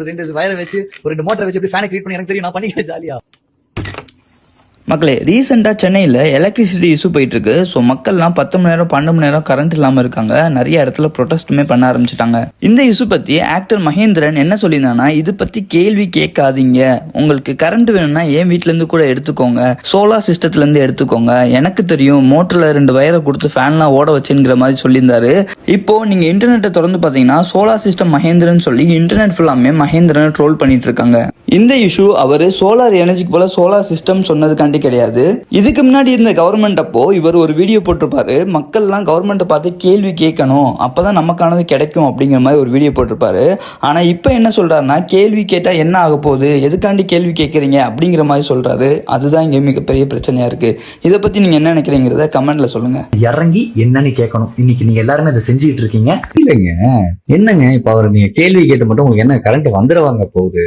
ஒரு 2 வயரை வச்சு ஒரு 2 மோட்டரை வச்சு எப்படி ஃபேனை கிரியேட் பண்ணி எனக்கு தெரியும், நான் பண்ணிக்கிறேன் ஜாலியா. மக்களே, ரீசெண்டாக சென்னையில் எலக்ட்ரிசிட்டி இஷ்யூ போயிட்டு இருக்கு. ஸோ மக்கள்லாம் 10 மணி நேரம் 12 மணி நேரம் கரண்ட் இல்லாமல் இருக்காங்க. நிறைய இடத்துல ப்ரொடெஸ்ட்டுமே பண்ண ஆரம்பிச்சிட்டாங்க. இந்த இஷ்யூ பற்றி ஆக்டர் மகேந்திரன் என்ன சொல்லியிருந்தாங்கன்னா, இது பற்றி கேள்வி கேட்காதீங்க, உங்களுக்கு கரண்ட் வேணும்னா என் வீட்டிலேருந்து கூட எடுத்துக்கோங்க, சோலார் சிஸ்டத்துலேருந்து எடுத்துக்கோங்க, எனக்கு தெரியும் மோட்டரில் 2 வயரை கொடுத்து ஃபேன்லாம் ஓட வச்சுங்கிற மாதிரி சொல்லியிருந்தாரு. இப்போ நீங்கள் இன்டர்நெட்டை திறந்து பார்த்தீங்கன்னா சோலார் சிஸ்டம் மகேந்திரன் சொல்லி இன்டர்நெட் ஃபுல்லாமே மகேந்திரனை ட்ரோல் பண்ணிட்டு இருக்காங்க. இந்த இஷ்யூ அவர் சோலார் எனர்ஜிக்கு போல சோலார் சிஸ்டம் சொன்னதுக்காண்டி கிடையாது. இதுக்கு முன்னாடி இருந்த கவர்மெண்ட் அப்போ இவர் ஒரு வீடியோ போட்டிருப்பாரு, மக்கள்லாம் கவர்மெண்ட்டை பார்த்து கேள்வி கேட்கணும், அப்பதான் நமக்கானது கிடைக்கும் அப்படிங்கிற மாதிரி ஒரு வீடியோ போட்டிருப்பாரு. ஆனா இப்ப என்ன சொல்றாருன்னா, கேள்வி கேட்டா என்ன ஆக போகுது, எதுக்காண்டி கேள்வி கேட்கறீங்க அப்படிங்கிற மாதிரி சொல்றாரு. அதுதான் இங்க மிகப்பெரிய பிரச்சனையா இருக்கு. இதை பத்தி நீங்க என்ன நினைக்கிறீங்கிறத கமெண்ட்ல சொல்லுங்க. இறங்கி என்னன்னு கேட்கணும். இன்னைக்கு நீங்க எல்லாருமே அதை செஞ்சுக்கிட்டு இருக்கீங்க இல்லைங்க? என்னங்க இப்ப அவர் நீங்க கேள்வி கேட்டு மட்டும் உங்களுக்கு என்ன கரண்ட் வந்துடுவாங்க போகுது?